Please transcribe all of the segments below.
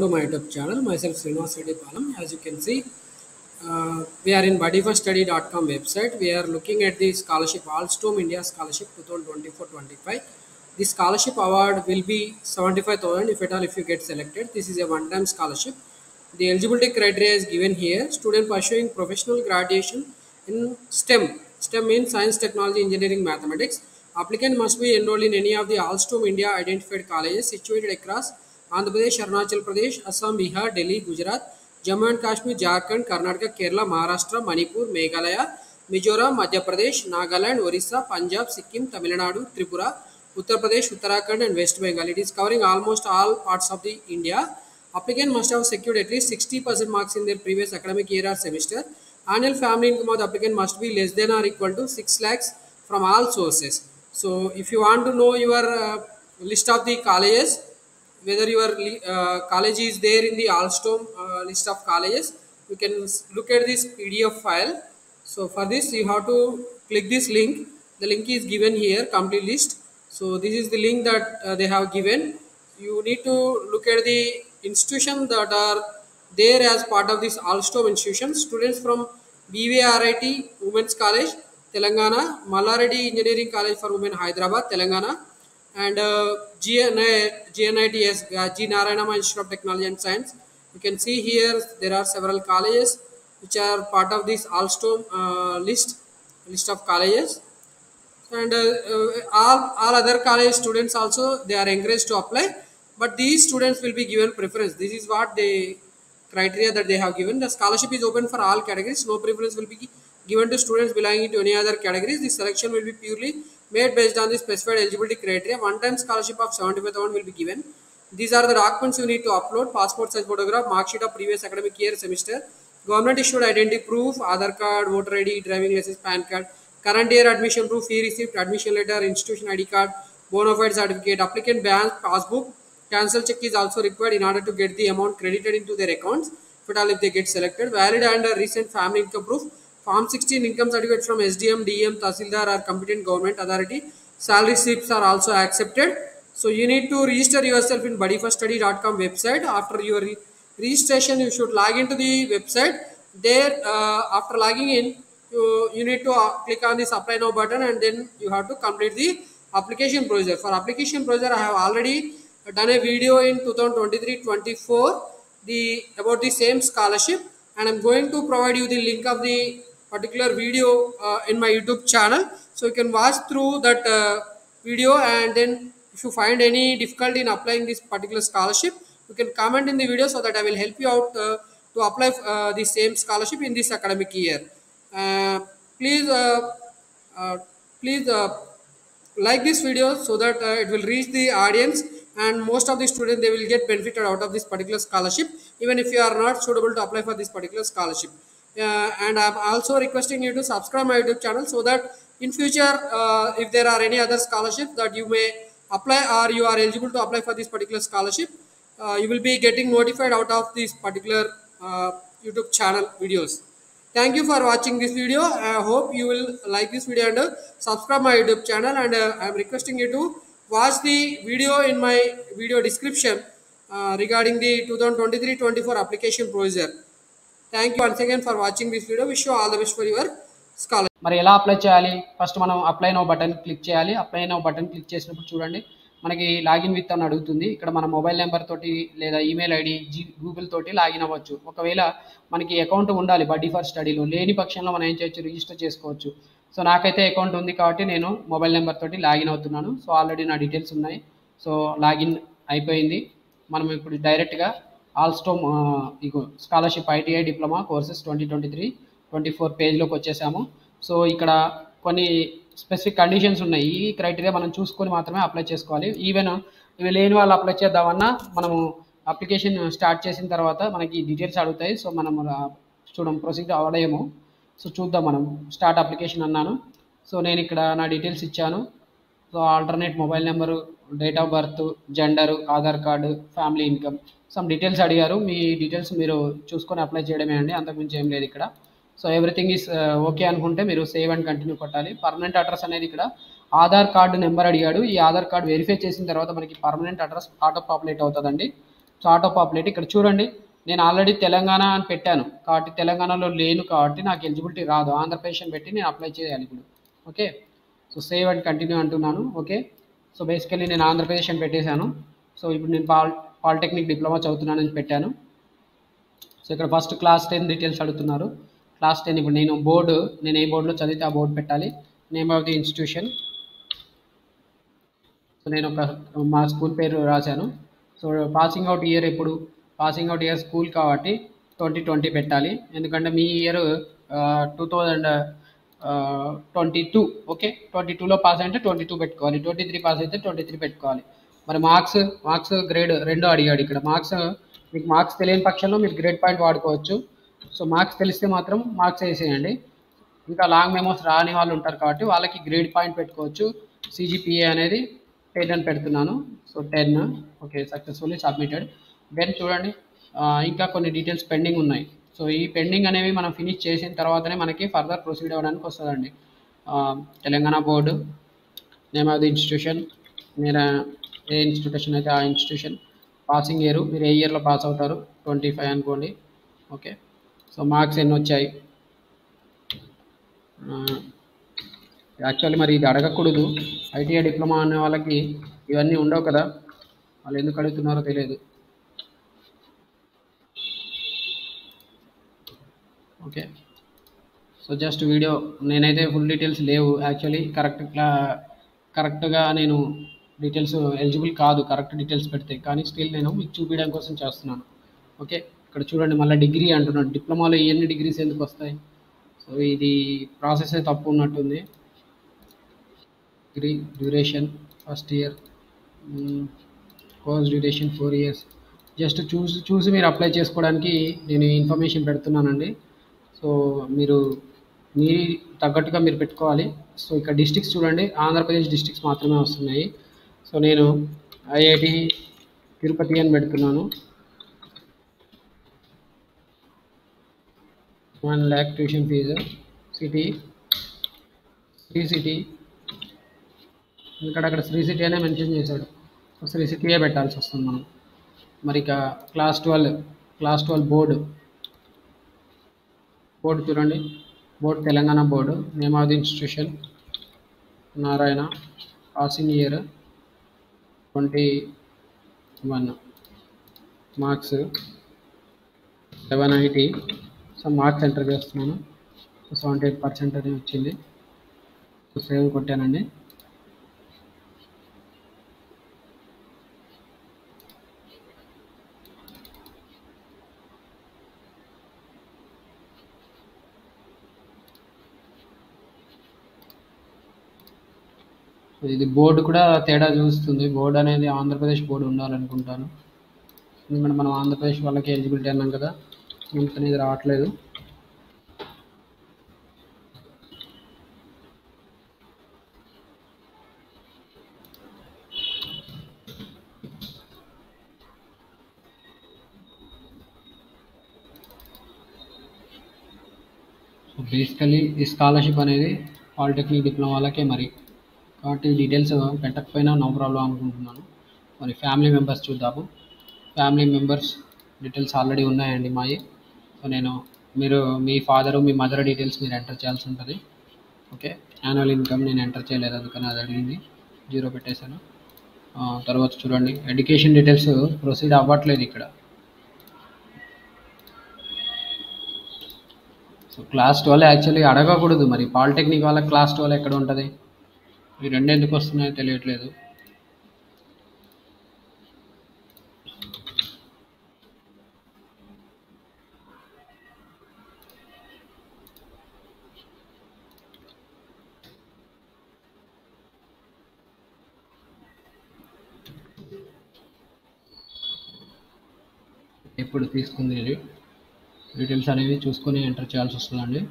To my YouTube channel, myself Srinivas Reddy Palam. As you can see, we are in buddyforstudy.com website. We are looking at the scholarship Alstom India Scholarship 2024-25. The scholarship award will be 75,000 if at all if you get selected. This is a one-time scholarship. The eligibility criteria is given here. Student pursuing professional graduation in STEM. STEM means science, technology, engineering, mathematics. Applicant must be enrolled in any of the Alstom India identified colleges situated across Andhra Pradesh, Arunachal Pradesh, Assam, Bihar, Delhi, Gujarat, Jammu and Kashmir, Jharkhand, Karnataka, Kerala, Maharashtra, Manipur, Meghalaya, Mizoram, Madhya Pradesh, Nagaland, Orissa, Punjab, Sikkim, Tamil Nadu, Tripura, Uttar Pradesh, Uttarakhand and West Bengal. It is covering almost all parts of the India. Applicant must have secured at least 60% marks in their previous academic year or semester. Annual family income of the applicant must be less than or equal to 6 lakhs from all sources. So, if you want to know your list of the colleges, whether your college is there in the Alstom list of colleges, you can look at this PDF file. So for this you have to click this link. The link is given here, complete list. So this is the link that they have given. You need to look at the institutions that are there as part of this Alstom institution. Students from BVRIT Women's College, Telangana, Mallareddy Engineering College for Women, Hyderabad, Telangana, and GNITS, G. Narayanama Institute of Technology and Science. You can see here there are several colleges which are part of this Alstom list of colleges, and all other college students also they are encouraged to apply, but these students will be given preference. This is what the criteria that they have given. The scholarship is open for all categories. No preference will be given to students belonging to any other categories. The selection will be purely made based on the specified eligibility criteria. One-time scholarship of 75,000 will be given. These are the documents you need to upload: passport size photograph, mark sheet of previous academic year semester, government issued identity proof, Aadhaar card, voter ID, driving license, PAN card, current year admission proof, fee receipt, admission letter, institution ID card, bona fide certificate, applicant bank passbook. Cancel check is also required in order to get the amount credited into their accounts if they get selected. Valid and recent family income proof. Form 16 income certificate from SDM, DM, Tahsildar or competent government authority. Salary slips are also accepted. So you need to register yourself in buddyforstudy.com website. After your registration, you should log into the website. There, after logging in, you need to click on this apply now button, and then you have to complete the application procedure. For application procedure, I have already done a video in 2023-24 about the same scholarship, and I'm going to provide you the link of the particular video in my YouTube channel, so you can watch through that video, and then if you find any difficulty in applying this particular scholarship, you can comment in the video so that I will help you out to apply the same scholarship in this academic year. Please like this video so that it will reach the audience, and most of the students they will get benefited out of this particular scholarship, even if you are not suitable to apply for this particular scholarship. And I'm also requesting you to subscribe my YouTube channel so that in future if there are any other scholarship that you may apply or you are eligible to apply for this particular scholarship, you will be getting notified out of this particular YouTube channel videos. Thank you for watching this video. I hope you will like this video and subscribe my YouTube channel, and I am requesting you to watch the video in my video description regarding the 2023-24 application procedure. Thank you once again for watching this video. Wish you all the best for your scholarship. మరి ఎలా apply చేయాలి? First మనం apply now button click చేయాలి. Apply now button click చేసినప్పుడు చూడండి మనకి login with అని అడుగుతుంది. ఇక్కడ మన మొబైల్ నెంబర్ తోటి లేదా ఈమెయిల్ ఐడి గూగుల్ తోటి లాగిన్ అవ్వచ్చు. ఒకవేళ మనకి అకౌంట్ ఉండాలి బడ్డీ ఫర్ స్టడీలో, లేని పక్షంలో మనం ఏం చేయొచ్చు, రిజిస్టర్ చేసుకోవచ్చు. సో నాకైతే అకౌంట్ ఉంది కాబట్టి నేను మొబైల్ నెంబర్ తోటి లాగిన్ అవుతున్నాను. సో ఆల్రెడీ నా డీటెయిల్స్ ఉన్నాయి. సో లాగిన్ అయిపోయింది. మనం ఇప్పుడు డైరెక్ట్గా Alstom scholarship ITI diploma courses 2023-24 పేజ్లోకి వచ్చేసాము. సో ఇక్కడ కొన్ని స్పెసిఫిక్ కండిషన్స్ ఉన్నాయి. ఈ క్రైటీరియా మనం చూసుకొని మాత్రమే అప్లై చేసుకోవాలి. ఈవెన్ ఇవి లేని వాళ్ళు అప్లై చేద్దామన్నా మనము అప్లికేషన్ స్టార్ట్ చేసిన తర్వాత మనకి డీటెయిల్స్ అడుగుతాయి. సో మనం ప్రొసీడ్ అవ్వడేమో. సో చూద్దాం. మనం స్టార్ట్ అప్లికేషన్ అన్నాను. సో నేను ఇక్కడ నా డీటెయిల్స్ ఇచ్చాను. So alternate mobile number, date of birth, gender, Aadhaar card, family income, some details అడిగారు. మీ డీటెయిల్స్ మీరు చూసుకొని అప్లై చేయడమే అండి, అంతకుమించి ఏం లేదు ఇక్కడ. సో ఎవ్రీథింగ్ ఈస్ ఓకే అనుకుంటే మీరు సేవ్ అండ్ కంటిన్యూ కొట్టాలి. పర్మనెంట్ అడ్రస్ అనేది ఇక్కడ ఆధార్ కార్డు నెంబర్ అడిగాడు. ఈ ఆధార్ కార్డు వెరిఫై చేసిన తర్వాత మనకి పర్మనెంట్ అడ్రస్ ఆటో పాపులేట్ అవుతుందండి. సో ఆటో పాపులేట్ ఇక్కడ చూడండి, నేను ఆల్రెడీ తెలంగాణ అని పెట్టాను కాబట్టి తెలంగాణలో లేను కాబట్టి నాకు ఎలిజిబిలిటీ రాదు. ఆంధ్రప్రదేశ్ అని పెట్టి నేను అప్లై చేయాలి ఇప్పుడు. Okay, so save and continue అంటున్నాను. ఓకే, సో బేసికలీ నేను ఆంధ్రప్రదేశ్ అని పెట్టేశాను. సో ఇప్పుడు నేను పాలిటెక్నిక్ డిప్లొమా చదువుతున్నానని పెట్టాను. సో ఇక్కడ ఫస్ట్ క్లాస్ 10 డీటెయిల్స్ అడుగుతున్నారు. క్లాస్ 10 ఇప్పుడు నేను ఏ బోర్డులో చదివితే ఆ బోర్డు పెట్టాలి. Name of the institution, so నేను మా స్కూల్ పేరు రాశాను. సో పాసింగ్ అవుట్ ఇయర్ ఎప్పుడు, పాసింగ్ అవుట్ ఇయర్ స్కూల్ కాబట్టి 2020 పెట్టాలి, ఎందుకంటే మీ ఇయర్ 2022. ఓకే, 22లో పాస్ అయితే 22 పెట్టుకోవాలి, 23 పాస్ అయితే 23 పెట్టుకోవాలి. మరి మార్క్స్ గ్రేడ్ 2 అడిగాడు ఇక్కడ. మీకు మార్క్స్ తెలియని పక్షంలో మీరు గ్రేడ్ పాయింట్ వాడుకోవచ్చు. సో మార్క్స్ తెలిస్తే మాత్రం మార్క్స్ వేసేయండి. ఇంకా లాంగ్ మెమోస్ రాని వాళ్ళు ఉంటారు కాబట్టి వాళ్ళకి గ్రేడ్ పాయింట్ పెట్టుకోవచ్చు. సిజిపిఏ అనేది 10 అని పెడుతున్నాను. So 10. Okay, successfully submitted. Then చూడండి, ఇంకా కొన్ని డీటెయిల్స్ పెండింగ్ ఉన్నాయి. సో ఈ పెండింగ్ అనేవి మనం ఫినిష్ చేసిన తర్వాతనే మనకి ఫర్దర్ ప్రొసీడ్ అవ్వడానికి వస్తుందండి. Telangana board, name of the institution, మీరు ఏ ఇన్స్టిట్యూషన్ అయితే ఆ ఇన్స్టిట్యూషన్, పాసింగ్ ఇయర్, మీరు ఏ ఇయర్లో పాస్ అవుతారు, 25 అనుకోండి. ఓకే, సో మార్క్స్ ఎన్ని వచ్చాయి. యాక్చువల్లీ మరి ఇది అడగకూడదు, ఐటీఐ డిప్లొమా అనే వాళ్ళకి ఇవన్నీ ఉండవు కదా, వాళ్ళు ఎందుకు అడుగుతున్నారో తెలియదు. ఓకే, సో జస్ట్ వీడియో, నేనైతే ఫుల్ డీటెయిల్స్ లేవు యాక్చువల్లీ. కరెక్ట్గా నేను డీటెయిల్స్ ఎలిజిబుల్ కాదు కరెక్ట్ డీటెయిల్స్ పెడితే, కానీ స్టిల్ నేను మీకు చూపించడం కోసం చేస్తున్నాను. ఓకే, ఇక్కడ చూడండి, మళ్ళీ డిగ్రీ అంటున్నాడు. డిప్లొమాలో ఎన్ని డిగ్రీస్ ఎందుకు వస్తాయి? సో ఇది ప్రాసెస్ తప్పు ఉన్నట్టుంది. Degree duration first year, course duration 4 years. Just చూసి మీరు అప్లై చేసుకోవడానికి నేను ఇన్ఫర్మేషన్ పెడుతున్నానండి. సో మీరు తగ్గట్టుగా మీరు పెట్టుకోవాలి. సో ఇక్కడ డిస్ట్రిక్ట్స్ చూడండి, ఆంధ్రప్రదేశ్ డిస్ట్రిక్ట్స్ మాత్రమే వస్తున్నాయి. సో నేను ఐఐటి తిరుపతి అని పెడుతున్నాను. 1 lakh tuition fee. City Sri City, అక్కడ శ్రీ సిటీ అనే మెన్షన్ చేశాడు. శ్రీ సిటీయే పెట్టాల్సి వస్తుంది మనం. మరి ఇక క్లాస్ 12 బోర్డు చూడండి, board Telangana board, name of the institution Narayana, passing year 21, marks 780. So marks enter చేస్తున్నాను. 78% అని వచ్చింది. సో సేవ్ కొట్టానండి. ఇది బోర్డు కూడా తేడా చూస్తుంది. బోర్డు అనేది ఆంధ్రప్రదేశ్ బోర్డు ఉండాలనుకుంటాను, ఎందుకంటే మనం ఆంధ్రప్రదేశ్ వాళ్ళకి ఎలిజిబిలిటీ అన్నాం కదా, అందుకని ఇది రావట్లేదు. సో బేసికలీ ఈ స్కాలర్షిప్ అనేది పాలిటెక్నిక్ డిప్లొమా వాళ్ళకే మరి, కాబట్టి డీటెయిల్స్ పెట్టకపోయినా నో ప్రాబ్లం అనుకుంటున్నాను. మరి ఫ్యామిలీ మెంబర్స్ చూద్దాము. ఫ్యామిలీ మెంబర్స్ డీటెయిల్స్ ఆల్రెడీ ఉన్నాయండి మావి. సో మీరు మీ ఫాదరు మీ మదర్ డీటెయిల్స్ మీరు ఎంటర్ చేయాల్సి ఉంటుంది. ఓకే, యాన్యువల్ ఇన్కమ్ నేను ఎంటర్ చేయలేదు, అందుకని అది అడిగింది, 0 పెట్టేశాను. తర్వాత చూడండి, ఎడ్యుకేషన్ డీటెయిల్స్ ప్రొసీడ్ అవ్వట్లేదు ఇక్కడ. సో క్లాస్ 12 యాక్చువల్లీ అడగకూడదు, మరి పాలిటెక్నిక్ వాళ్ళకి క్లాస్ 12 ఎక్కడ ఉంటుంది? ఈ రెండు ఎందుకు వస్తున్నాయో తెలియట్లేదు. ఇప్పుడు తీసుకుంది ఇది డీటెయిల్స్ అనేవి చూసుకొని ఎంటర్ చేయాల్సి వస్తుందండి.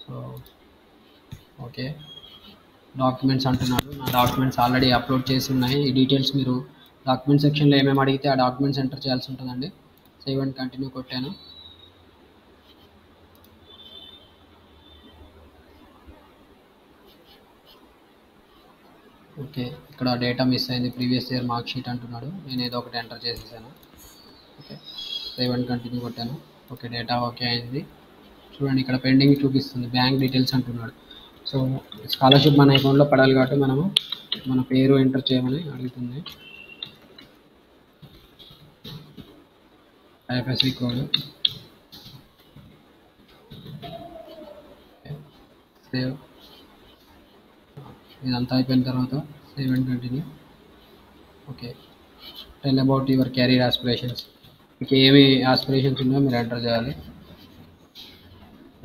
సో ఓకే, డాక్యుమెంట్స్ అంటున్నారు. నా డాక్యుమెంట్స్ ఆల్రెడీ అప్లోడ్ చేసి ఉన్నాయి. ఈ డీటెయిల్స్ మీరు డాక్యుమెంట్ సెక్షన్లో ఏమేమి అడిగితే ఆ డాక్యుమెంట్స్ ఎంటర్ చేయాల్సి ఉంటుందండి. సేవ్ అండ్ కంటిన్యూ కొట్టాను. ఓకే, ఇక్కడ డేటా మిస్ అయింది, ప్రీవియస్ ఇయర్ మార్క్ షీట్ అంటున్నాడు. నేను ఏదో ఒకటి ఎంటర్ చేసేసాను. ఓకే, సేవ్ అండ్ కంటిన్యూ కొట్టాను. ఓకే, డేటా ఓకే అయింది. చూడండి ఇక్కడ పెండింగ్ చూపిస్తుంది, బ్యాంక్ డీటెయిల్స్ అంటున్నాడు. సో స్కాలర్షిప్ మన అకౌంట్లో పడాలి కాబట్టి మనము మన పేరు ఎంటర్ చేయమని అడుగుతుంది. IFSC code, save. ఇదంతా అయిపోయిన తర్వాత save and continue. Okay, tell about your career aspirations. మీకు ఏమి ఆస్పిరేషన్స్ ఉన్నాయో మీరు ఎంటర్ చేయాలి.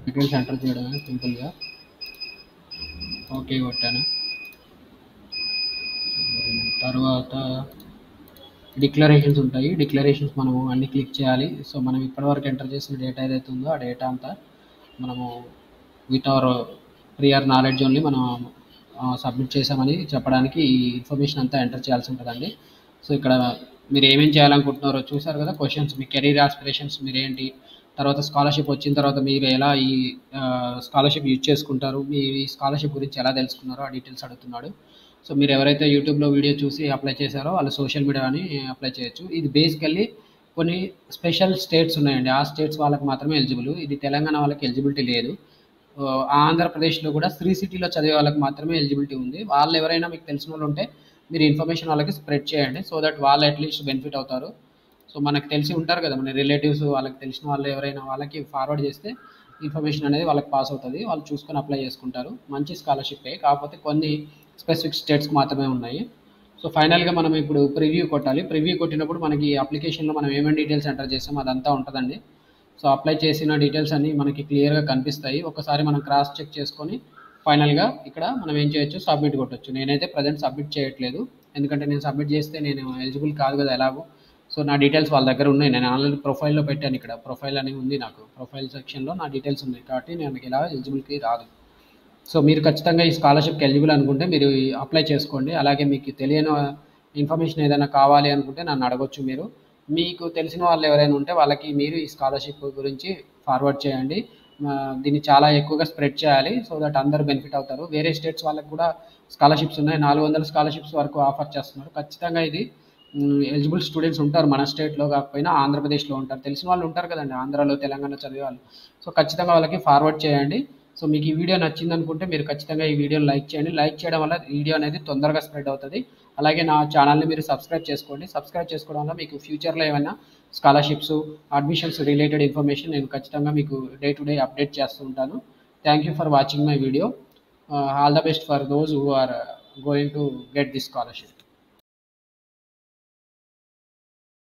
డీటెయిల్స్ ఎంటర్ చేయడమే సింపుల్గా. ఓకే కొట్టాను. తర్వాత డిక్లరేషన్స్ ఉంటాయి, డిక్లరేషన్స్ మనము అన్ని క్లిక్ చేయాలి. సో మనం ఇప్పటివరకు ఎంటర్ చేసిన డేటా ఏదైతే ఉందో ఆ డేటా అంతా మనము with our prior knowledge only మనం సబ్మిట్ చేసామని చెప్పడానికి ఈ ఇన్ఫర్మేషన్ అంతా ఎంటర్ చేయాల్సి ఉంటుందండి. సో ఇక్కడ మీరు ఏమేమి చేయాలనుకుంటున్నారో చూసారు కదా, క్వశ్చన్స్, మీ కెరీర్ ఆస్పిరేషన్స్ మీరేంటి, తర్వాత స్కాలర్షిప్ వచ్చిన తర్వాత మీరు ఎలా ఈ స్కాలర్షిప్ యూజ్ చేసుకుంటారు, మీ ఈ స్కాలర్షిప్ గురించి ఎలా తెలుసుకున్నారో ఆ డీటెయిల్స్ అడుగుతున్నాడు. సో మీరు ఎవరైతే యూట్యూబ్లో వీడియో చూసి అప్లై చేశారో వాళ్ళు సోషల్ మీడియాని అప్లై చేయొచ్చు. ఇది బేసికల్లీ కొన్ని స్పెషల్ స్టేట్స్ ఉన్నాయండి, ఆ స్టేట్స్ వాళ్ళకి మాత్రమే ఎలిజిబుల్. ఇది తెలంగాణ వాళ్ళకి ఎలిజిబిలిటీ లేదు. ఆంధ్రప్రదేశ్లో కూడా శ్రీ సిటీలో చదివే వాళ్ళకి మాత్రమే ఎలిజిబిలిటీ ఉంది. వాళ్ళు ఎవరైనా మీకు తెలిసిన వాళ్ళు ఉంటే మీరు ఇన్ఫర్మేషన్ వాళ్ళకి స్ప్రెడ్ చేయండి, సో దట్ వాళ్ళు అట్లీస్ట్ బెనిఫిట్ అవుతారు. సో మనకు తెలిసి ఉంటారు కదా మన రిలేటివ్స్, వాళ్ళకి తెలిసిన వాళ్ళు ఎవరైనా వాళ్ళకి ఫార్వర్డ్ చేస్తే ఇన్ఫర్మేషన్ అనేది వాళ్ళకి పాస్ అవుతుంది, వాళ్ళు చూసుకొని అప్లై చేసుకుంటారు. మంచి స్కాలర్షిప్పే, కాకపోతే కొన్ని స్పెసిఫిక్ స్టేట్స్కి మాత్రమే ఉన్నాయి. సో ఫైనల్గా మనం ఇప్పుడు ప్రివ్యూ కొట్టాలి. ప్రివ్యూ కొట్టినప్పుడు మనకి అప్లికేషన్లో మనం ఏమేమి డీటెయిల్స్ ఎంటర్ చేస్తామో అదంతా ఉంటుందండి. సో అప్లై చేసిన డీటెయిల్స్ అన్నీ మనకి క్లియర్గా కనిపిస్తాయి. ఒకసారి మనం క్రాస్ చెక్ చేసుకొని ఫైనల్గా ఇక్కడ మనం ఏం చేయొచ్చు, సబ్మిట్ కొట్టచ్చు. నేనైతే ప్రజెంట్ సబ్మిట్ చేయట్లేదు, ఎందుకంటే నేను సబ్మిట్ చేస్తే నేను ఎలిజిబుల్ కాదు కదా ఎలాగో. సో నా డీటెయిల్స్ వాళ్ళ దగ్గర ఉన్నాయి, నేను ఆల్రెడీ ప్రొఫైల్లో పెట్టాను. ఇక్కడ ప్రొఫైల్ అని ఉంది, నాకు ప్రొఫైల్ సెక్షన్లో నా డీటెయిల్స్ ఉన్నాయి కాబట్టి నేను ఇలా ఎలిజిబిలిటీ రాదు. సో మీరు ఖచ్చితంగా ఈ స్కాలర్షిప్కి ఎలిజిబుల్ అనుకుంటే మీరు అప్లై చేసుకోండి. అలాగే మీకు తెలియని ఇన్ఫర్మేషన్ ఏదైనా కావాలి అనుకుంటే నన్ను అడగొచ్చు. మీరు మీకు తెలిసిన వాళ్ళు ఎవరైనా ఉంటే వాళ్ళకి మీరు ఈ స్కాలర్షిప్ గురించి ఫార్వర్డ్ చేయండి. దీన్ని చాలా ఎక్కువగా స్ప్రెడ్ చేయాలి, సో దట్ అందరూ బెనిఫిట్ అవుతారు. వేరే స్టేట్స్ వాళ్ళకి కూడా స్కాలర్షిప్స్ ఉన్నాయి, 400 స్కాలర్షిప్స్ వరకు ఆఫర్ చేస్తున్నారు. ఖచ్చితంగా ఇది ఎలిజిబుల్ స్టూడెంట్స్ ఉంటారు, మన స్టేట్లో కాకపోయినా ఆంధ్రప్రదేశ్లో ఉంటారు, తెలిసిన వాళ్ళు ఉంటారు కదండి ఆంధ్రాలో తెలంగాణ చదివే వాళ్ళు. సో ఖచ్చితంగా వాళ్ళకి ఫార్వర్డ్ చేయండి. సో మీకు ఈ వీడియో నచ్చింది అనుకుంటే మీరు ఖచ్చితంగా ఈ వీడియోని లైక్ చేయండి. లైక్ చేయడం వల్ల వీడియో అనేది తొందరగా స్ప్రెడ్ అవుతుంది. అలాగే నా ఛానల్ని మీరు సబ్స్క్రైబ్ చేసుకోండి. సబ్స్క్రైబ్ చేసుకోవడం వల్ల మీకు ఫ్యూచర్లో ఏమైనా స్కాలర్షిప్స్, అడ్మిషన్స్ రిలేటెడ్ ఇన్ఫర్మేషన్ నేను ఖచ్చితంగా మీకు డే టు డే అప్డేట్ చేస్తూ ఉంటాను. Thank you for watching my video. All the best for those who are going to get this scholarship.